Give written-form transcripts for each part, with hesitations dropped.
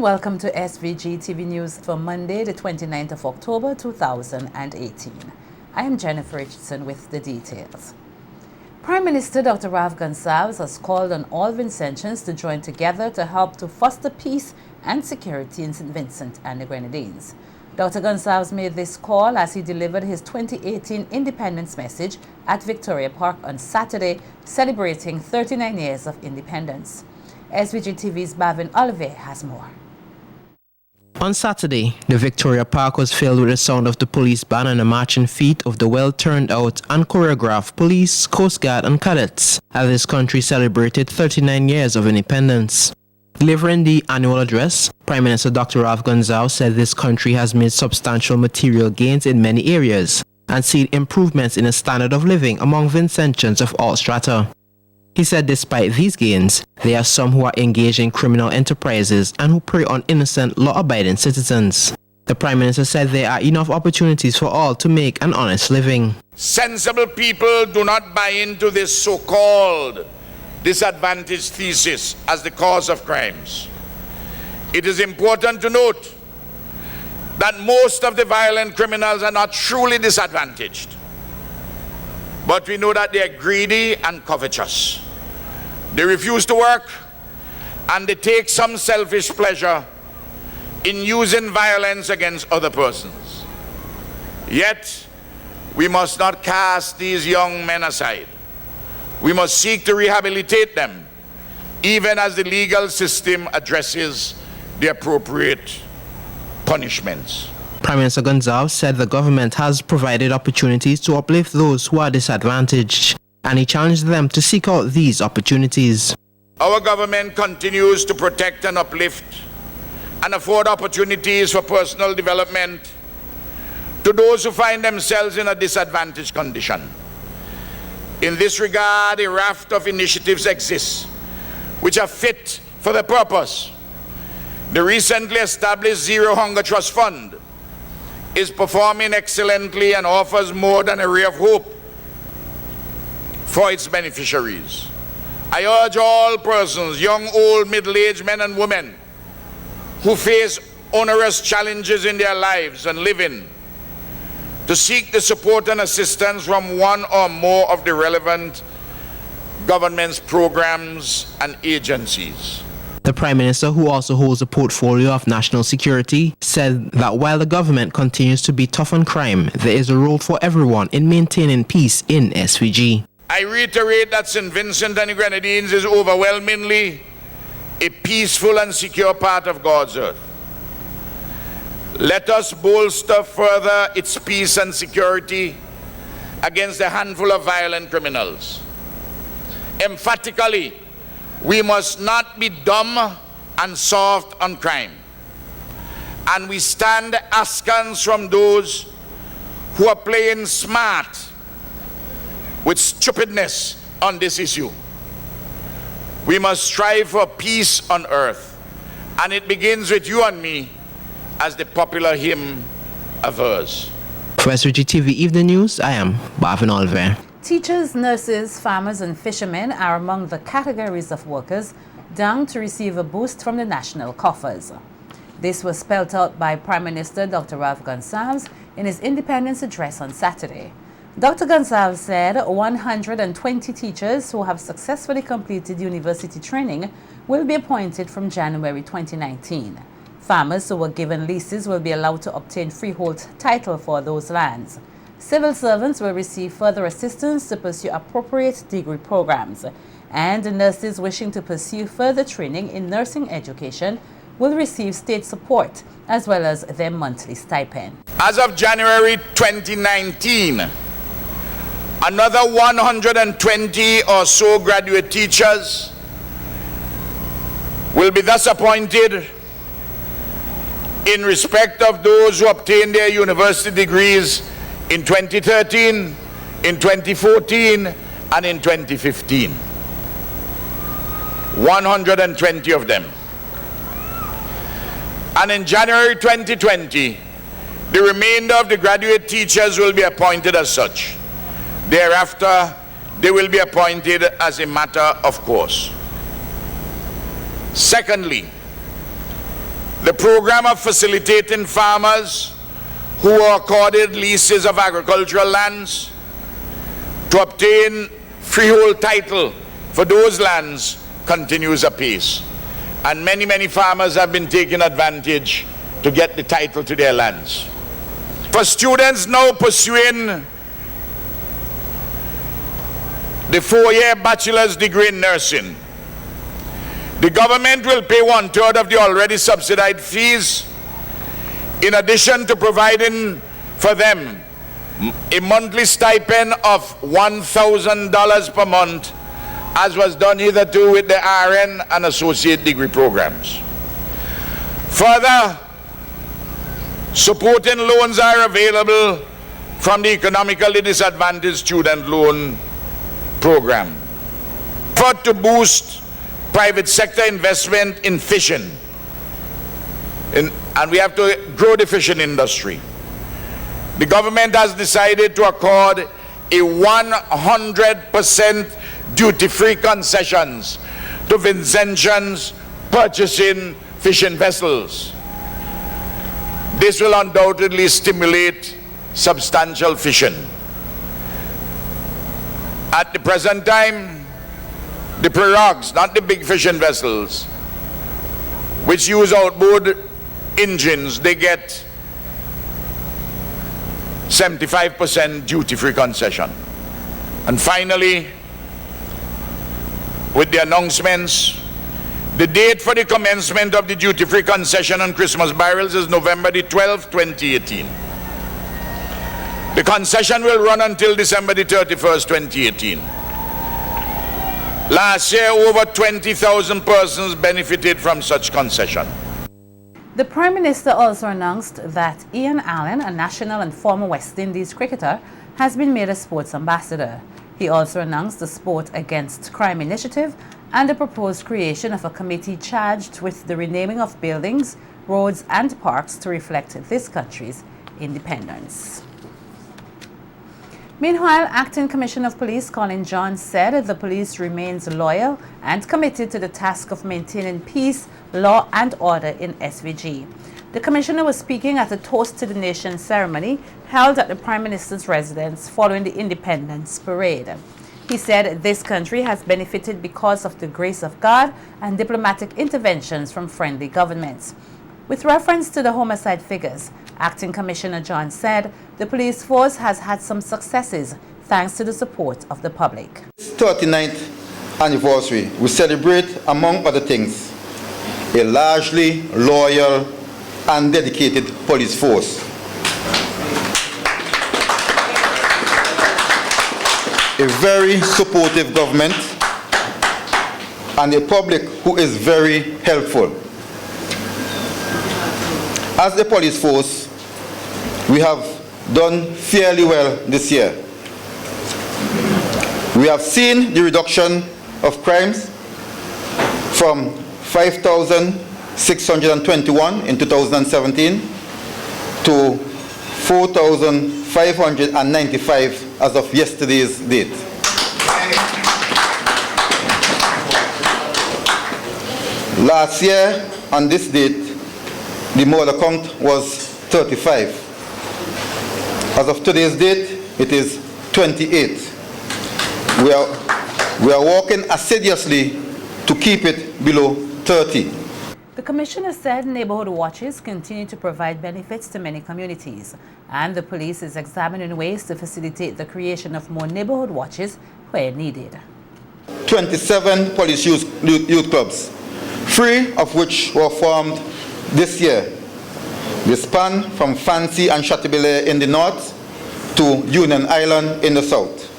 welcome to SVG-TV News for Monday, the 29th of October 2018. I am Jennifer Richardson with the details. Prime Minister Dr. Rav Gonsalves has called on all Vincentians to join together to help to foster peace and security in St. Vincent and the Grenadines. Dr. Gonsalves made this call as he delivered his 2018 independence message at Victoria Park on Saturday, celebrating 39 years of independence. SVG-TV's Bavin Olive has more. On Saturday, the Victoria Park was filled with the sound of the police band and the marching feet of the well-turned-out and choreographed police, Coast Guard and cadets as this country celebrated 39 years of independence. Delivering the annual address, Prime Minister Dr. Rav Gonsalves said this country has made substantial material gains in many areas and seen improvements in the standard of living among Vincentians of all strata. He said despite these gains, there are some who are engaged in criminal enterprises and who prey on innocent, law-abiding citizens. The Prime Minister said there are enough opportunities for all to make an honest living. Sensible people do not buy into this so-called disadvantaged thesis as the cause of crimes. It is important to note that most of the violent criminals are not truly disadvantaged, but we know that they are greedy and covetous. They refuse to work, and they take some selfish pleasure in using violence against other persons. Yet, we must not cast these young men aside. We must seek to rehabilitate them, even as the legal system addresses the appropriate punishments. Prime Minister Gonsalves said the government has provided opportunities to uplift those who are disadvantaged, and he challenged them to seek out these opportunities. Our government continues to protect and uplift and afford opportunities for personal development to those who find themselves in a disadvantaged condition. In this regard, a raft of initiatives exists which are fit for the purpose. The recently established Zero Hunger Trust Fund is performing excellently and offers more than a ray of hope for its beneficiaries. I urge all persons, young, old, middle-aged men and women, who face onerous challenges in their lives and living, to seek the support and assistance from one or more of the relevant government's programs and agencies. The Prime Minister, who also holds a portfolio of national security, said that while the government continues to be tough on crime, there is a role for everyone in maintaining peace in SVG. I reiterate that St. Vincent and the Grenadines is overwhelmingly a peaceful and secure part of God's earth. Let us bolster further its peace and security against a handful of violent criminals. Emphatically, we must not be dumb and soft on crime. And we stand askance from those who are playing smart with stupidness on this issue. We must strive for peace on earth, and it begins with you and me, as the popular hymn avers. For SVG-TV Evening News, I am Bavin Olive. Teachers, nurses, farmers and fishermen are among the categories of workers down to receive a boost from the national coffers. This was spelled out by Prime Minister Dr. Rav Gonsalves in his independence address on Saturday. Dr. Gonsalves said 120 teachers who have successfully completed university training will be appointed from January 2019. Farmers who were given leases will be allowed to obtain freehold title for those lands. Civil servants will receive further assistance to pursue appropriate degree programs. And nurses wishing to pursue further training in nursing education will receive state support as well as their monthly stipend. As of January 2019, another 120 or so graduate teachers will be thus appointed in respect of those who obtained their university degrees in 2013, in 2014, and in 2015. 120 of them. And in January 2020, the remainder of the graduate teachers will be appointed as such. Thereafter, they will be appointed as a matter of course. Secondly, The program of facilitating farmers who are accorded leases of agricultural lands to obtain freehold title for those lands continues apace. And many farmers have been taking advantage to get the title to their lands. For students now pursuing the 4-year bachelor's degree in nursing, the government will pay 1/3 of the already subsidized fees, in addition to providing for them a monthly stipend of $1,000 per month, as was done hitherto with the RN and associate degree programs. Further, supporting loans are available from the economically disadvantaged student loan program. Effort to boost private sector investment in fishing, and we have to grow the fishing industry. The government has decided to accord a 100% duty-free concessions to Vincentians purchasing fishing vessels. This will undoubtedly stimulate substantial fishing. At the present time, the pirogues, not the big fishing vessels, which use outboard engines, they get 75% duty-free concession. And finally, with the announcements, the date for the commencement of the duty-free concession on Christmas barrels is November the 12th, 2018. The concession will run until December the 31st, 2018. Last year, over 20,000 persons benefited from such concession. The Prime Minister also announced that Ian Allen, a national and former West Indies cricketer, has been made a sports ambassador. He also announced the Sport Against Crime initiative and the proposed creation of a committee charged with the renaming of buildings, roads and parks to reflect this country's independence. Meanwhile, Acting Commissioner of Police Colin John said the police remains loyal and committed to the task of maintaining peace, law and order in SVG. The Commissioner was speaking at a Toast to the Nation ceremony held at the Prime Minister's residence following the Independence Parade. He said this country has benefited because of the grace of God and diplomatic interventions from friendly governments. With reference to the homicide figures, Acting Commissioner John said the police force has had some successes thanks to the support of the public. 39th anniversary, we celebrate, among other things, a largely loyal and dedicated police force. A very supportive government and a public who is very helpful. As the police force, we have done fairly well this year. We have seen the reduction of crimes from 5,621 in 2017 to 4,595 as of yesterday's date. Last year, on this date, the murder count was 35. As of today's date, it is 28. We are working assiduously to keep it below 30. The Commissioner said neighborhood watches continue to provide benefits to many communities, and the police is examining ways to facilitate the creation of more neighborhood watches where needed. 27 police youth clubs, 3 of which were formed this year. They span from Fancy and Chateaubelair in the north to Union Island in the south,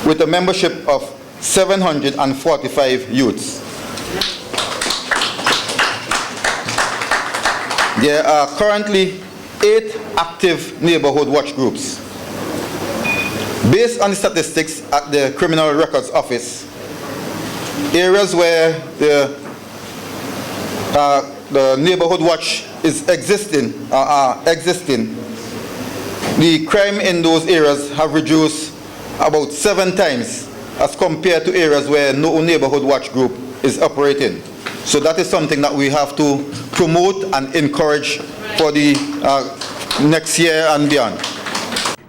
with a membership of 745 youths. There are currently 8 active neighborhood watch groups. Based on the statistics at the Criminal Records Office, areas where the neighborhood watch is existing, the crime in those areas have reduced about 7 times as compared to areas where no neighborhood watch group is operating. So that is something that we have to promote and encourage for the next year and beyond.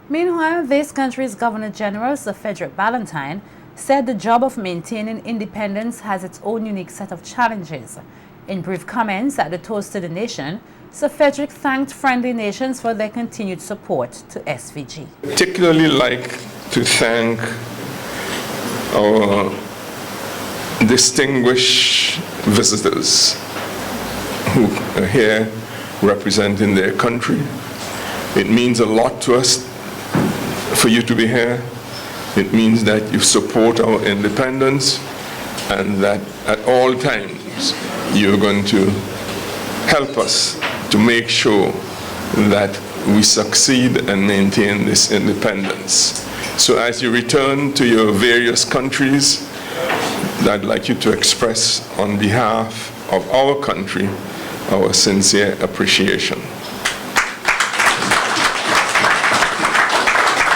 Meanwhile, this country's Governor General, Sir Frederick Ballantyne, said the job of maintaining independence has its own unique set of challenges. In brief comments at the Toast to the Nation, Sir Frederick thanked friendly nations for their continued support to SVG. Particularly like to thank our distinguished visitors who are here representing their country. It means a lot to us for you to be here. It means that you support our independence and that at all times you're going to help us to make sure that we succeed and maintain this independence. So as you return to your various countries, I'd like you to express on behalf of our country our sincere appreciation.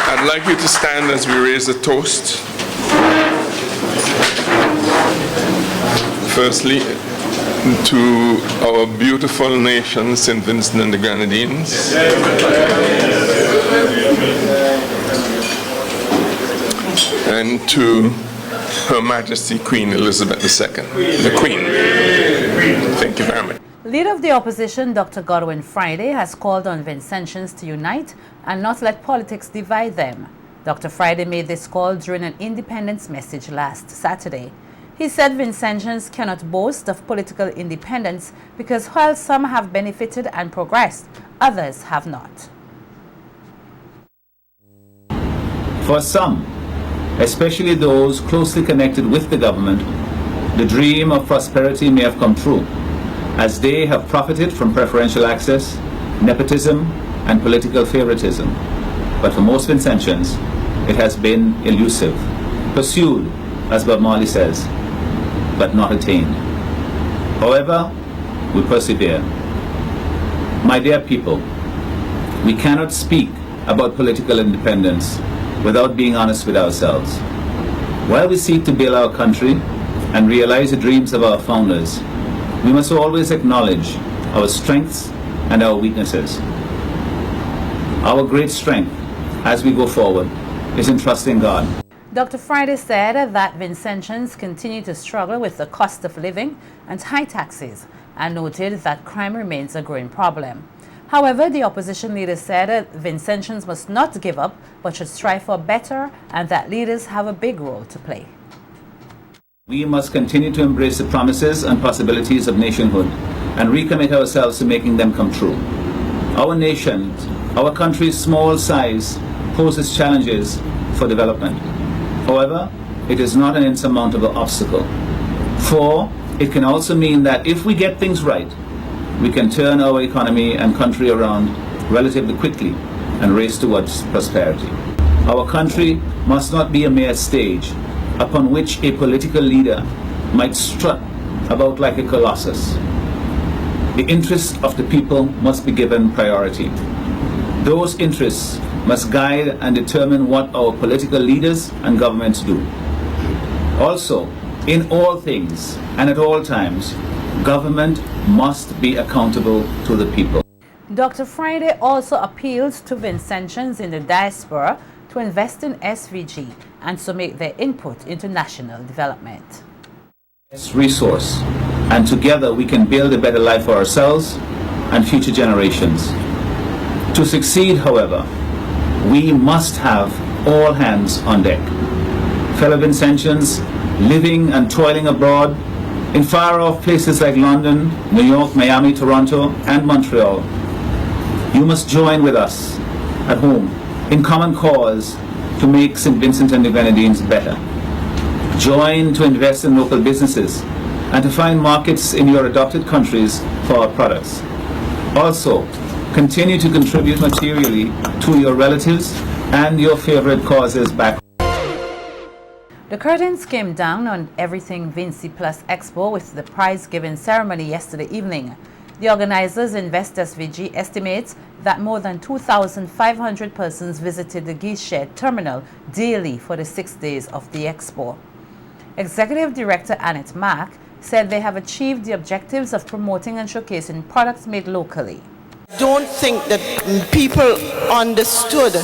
I'd like you to stand as we raise a toast. Firstly, to our beautiful nation, St. Vincent and the Grenadines. And to Her Majesty Queen Elizabeth II, the Queen. Thank you very much. Leader of the opposition, Dr. Godwin Friday, has called on Vincentians to unite and not let politics divide them. Dr. Friday made this call during an independence message last Saturday. He said Vincentians cannot boast of political independence because while some have benefited and progressed, others have not. For some, especially those closely connected with the government, the dream of prosperity may have come true, as they have profited from preferential access, nepotism, and political favoritism. But for most Vincentians, it has been elusive, pursued, as Bob Marley says, but not attained. However, we persevere. My dear people, we cannot speak about political independence without being honest with ourselves. While we seek to build our country and realize the dreams of our founders, we must always acknowledge our strengths and our weaknesses. Our great strength as we go forward is in trusting God. Dr. Friday said that Vincentians continue to struggle with the cost of living and high taxes and noted that crime remains a growing problem. However, the opposition leader said Vincentians must not give up but should strive for better and that leaders have a big role to play. We must continue to embrace the promises and possibilities of nationhood and recommit ourselves to making them come true. Our nation, our country's small size poses challenges for development. However, it is not an insurmountable obstacle. For it can also mean that if we get things right, we can turn our economy and country around relatively quickly and race towards prosperity. Our country must not be a mere stage upon which a political leader might strut about like a colossus. The interests of the people must be given priority. Those interests must guide and determine what our political leaders and governments do. Also, in all things and at all times, government must be accountable to the people. Dr. Friday also appealed to Vincentians in the diaspora to invest in SVG and to make their input into national development. Resource, and together we can build a better life for ourselves and future generations. To succeed, however, we must have all hands on deck. Fellow Vincentians living and toiling abroad in far-off places like London, New York, Miami, Toronto, and Montreal, you must join with us at home in common cause to make St. Vincent and the Grenadines better. Join to invest in local businesses and to find markets in your adopted countries for our products. Also, continue to contribute materially to your relatives and your favorite causes back. The curtains came down on Everything Vinci Plus Expo with the prize-giving ceremony yesterday evening. The organizers, Invest SVG, estimates that more than 2,500 persons visited the Guichet terminal daily for the 6 days of the expo. Executive Director Annette Mack said they have achieved the objectives of promoting and showcasing products made locally. Don't think that people understood.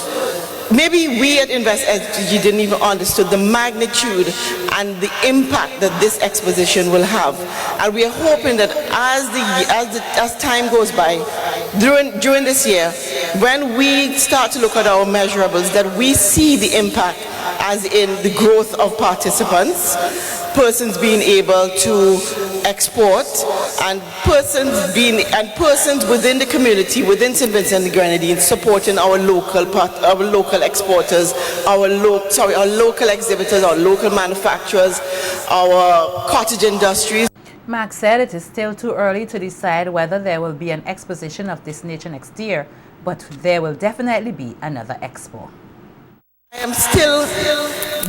Maybe we at Invest SVG didn't even understood the magnitude and the impact that this exposition will have. And we are hoping that as time goes by, during this year, when we start to look at our measurables, that we see the impact as in the growth of participants, persons being able to export, and persons within the community, within St. Vincent and the Grenadines, supporting our local exporters, our local exhibitors, our local manufacturers, our cottage industries. Max said it is still too early to decide whether there will be an exposition of this nature next year, but there will definitely be another expo. I am still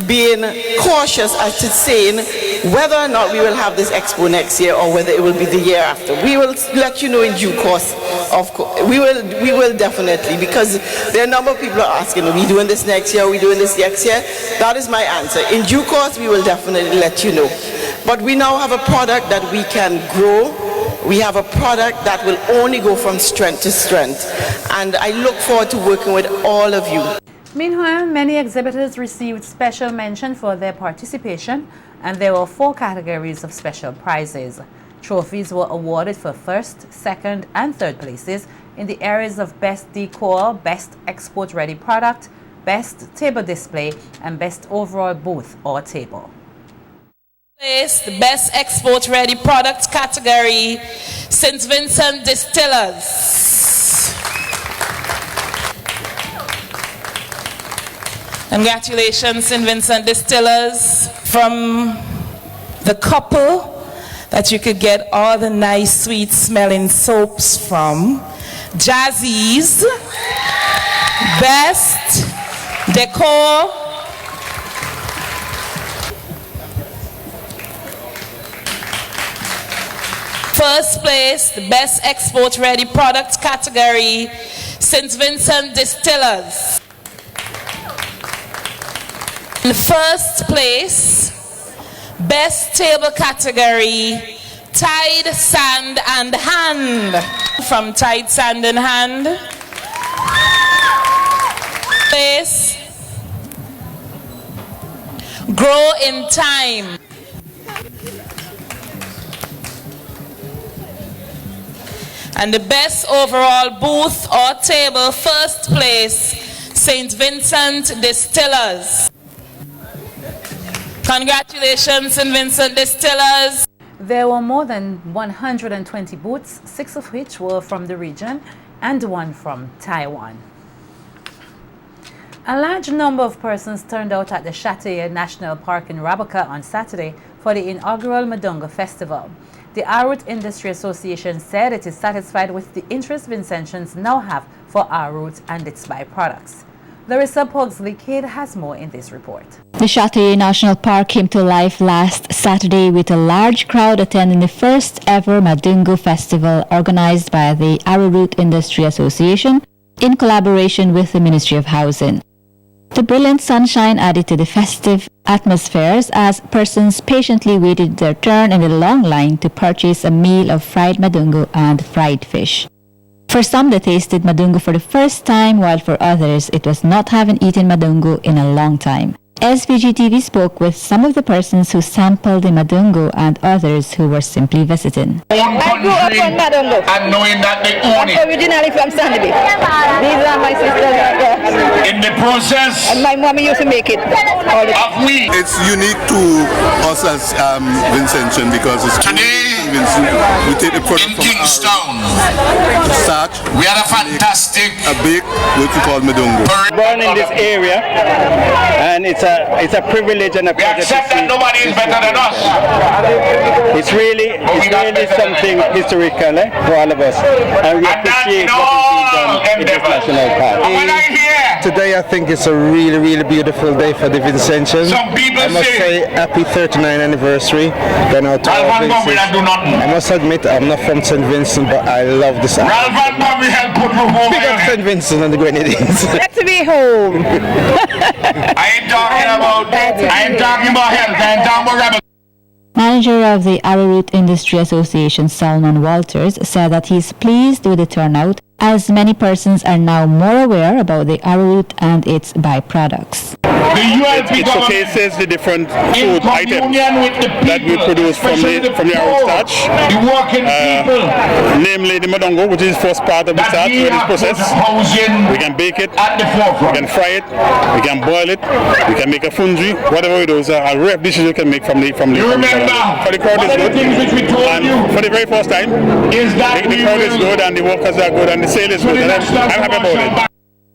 being cautious as to saying whether or not we will have this expo next year or whether it will be the year after. We will let you know in due course. Of course, we will definitely, because there are a number of people are asking, are we doing this next year? Are we doing this next year? That is my answer. In due course, we will definitely let you know. But we now have a product that we can grow. We have a product that will only go from strength to strength. And I look forward to working with all of you. Meanwhile, many exhibitors received special mention for their participation, and there were 4 categories of special prizes. Trophies were awarded for first, second, and third places in the areas of Best Decor, Best Export-Ready Product, Best Table Display, and Best Overall Booth or Table. The Best Export-Ready Product category, St. Vincent Distillers. Congratulations, St. Vincent Distillers. From the couple that you could get all the nice, sweet smelling soaps from. Jazzy's, Best Decor, first place, the Best Export Ready Products category, St. Vincent Distillers. In first place, Best Table category, Tide Sand and Hand. From Tide Sand and Hand. Place, Grow in Time. And the Best Overall Booth or Table, first place, St. Vincent Distillers. Congratulations, St. Vincent Distillers. There were more than 120 booths, 6 of which were from the region and 1 from Taiwan. A large number of persons turned out at the Châteauguay National Park in Raboka on Saturday for the inaugural Matunga Festival. The Arut Industry Association said it is satisfied with the interest Vincentians now have for Arut and its byproducts. Larissa Pugsley-Kidd has more in this report. The Châteauguay National Park came to life last Saturday with a large crowd attending the first ever Matunga Festival organized by the Arut Industry Association in collaboration with the Ministry of Housing. The brilliant sunshine added to the festive atmospheres as persons patiently waited their turn in the long line to purchase a meal of fried madungo and fried fish. For some, they tasted madungo for the first time, while for others, it was not having eaten madungo in a long time. SVG-TV spoke with some of the persons who sampled the madungo and others who were simply visiting. I grew up on madungo. And knowing that they own it. I'm originally from Sandy. These are my sisters right there. In the process, And my mommy used to make it all the time. It's unique to us as Vincentian because it's today we take the product in from Kingstown, to start. we had a fantastic A big what we call madungo. Born in this area, and it's a privilege and a We pleasure to accept see. that nobody is better than us. It's really something historical for all of us, and we appreciate what is being done in this national park. When I hear Today I think it's a really beautiful day for the Vincentians. some people I must say happy 39th anniversary. Then our I must admit I'm not from St. Vincent, but I love this island. Ralph and Bobby help put roof over Big your up head. St. Vincent and the Grenadines. Glad to be home. I ain't talking about health, I ain't talking about rebel. Manager of the Arrowroot Industry Association, Salman Walters, said that he is pleased with the turnout as many persons are now more aware about the arrowroot and its byproducts. It showcases the different food items that we produce from the arrow starch, namely the madongo, which is the first part of the starch where it is processed. We can bake it, we can fry it, we can boil it, we can make a fungi, whatever it is, a rare dishes you can make from the For the crowd is good, and for the very first time, the crowd is good and the workers are good and the sale is good, and I'm happy about it.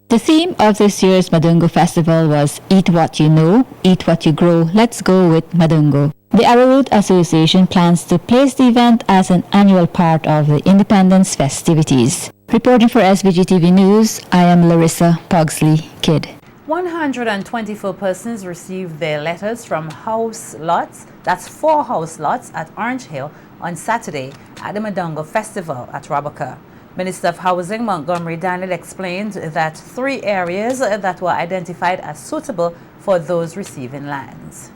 The theme of this year's Matunga Festival was Eat What You Know, Eat What You Grow, Let's Go with Matungo. The Arrowroot Association plans to place the event as an annual part of the Independence festivities. Reporting for SVG-TV News, I am Larissa Pugsley Kidd. 124 persons received their letters from house lots, that's 4 house lots at Orange Hill on Saturday at the Matunga Festival at Roboca. Minister of Housing Montgomery Daniel explained that 3 areas that were identified as suitable for those receiving lands.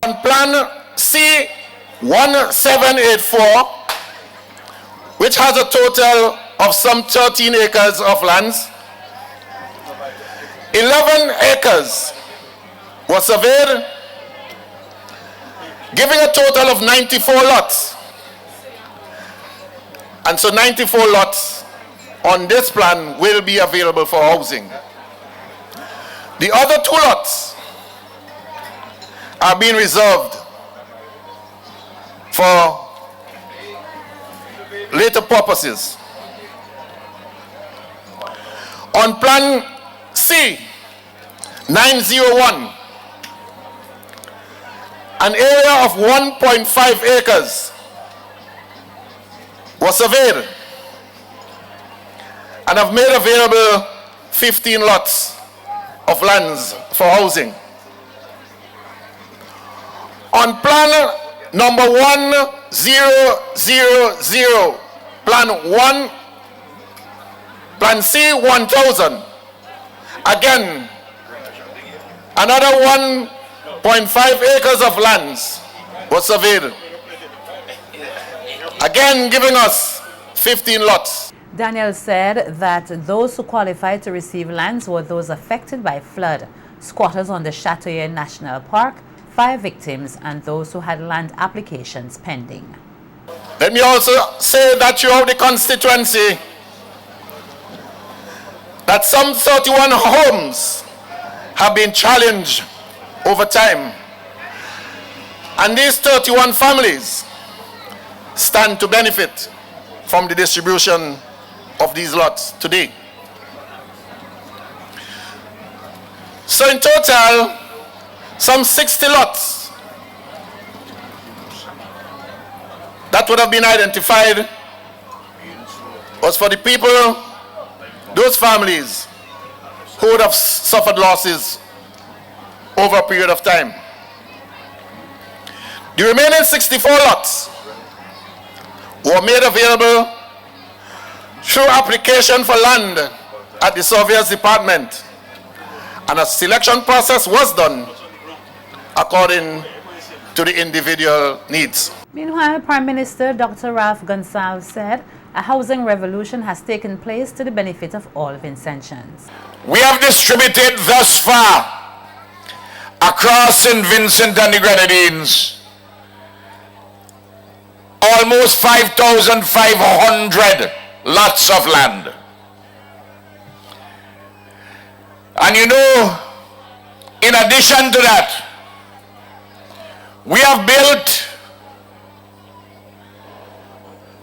On Plan C 1784, which has a total of some 13 acres of lands, 11 acres was surveyed, giving a total of 94 lots. And so 94 lots on this plan will be available for housing. The other 2 lots are being reserved for later purposes. On Plan C 901, an area of 1.5 acres was surveyed and have made available 15 lots of lands for housing. On Plan number 1000, Plan C 1000, again, another 1.5 acres of lands was surveyed, again giving us 15 lots. Daniel said that those who qualified to receive lands were those affected by flood, squatters on the Châteauguay National Park, fire victims, and those who had land applications pending. Let me also say that throughout the constituency, that some 31 homes have been challenged over time, and these 31 families stand to benefit from the distribution of these lots today. So in total, some 60 lots that would have been identified was for the people, those families who would have suffered losses over a period of time. The remaining 64 lots were made available through application for land at the Surveyors Department, and a selection process was done according to the individual needs. Meanwhile, Prime Minister Dr. Ralph Gonsalves said a housing revolution has taken place to the benefit of all Vincentians. We have distributed thus far across St. Vincent and the Grenadines almost 5,500 lots of land. And you know, in addition to that, we have built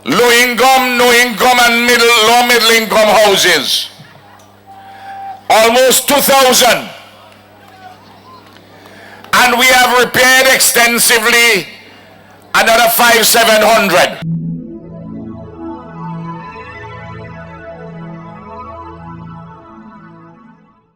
low income, no income, and low middle income houses. Almost 2,000. And we have repaired extensively another 500-700.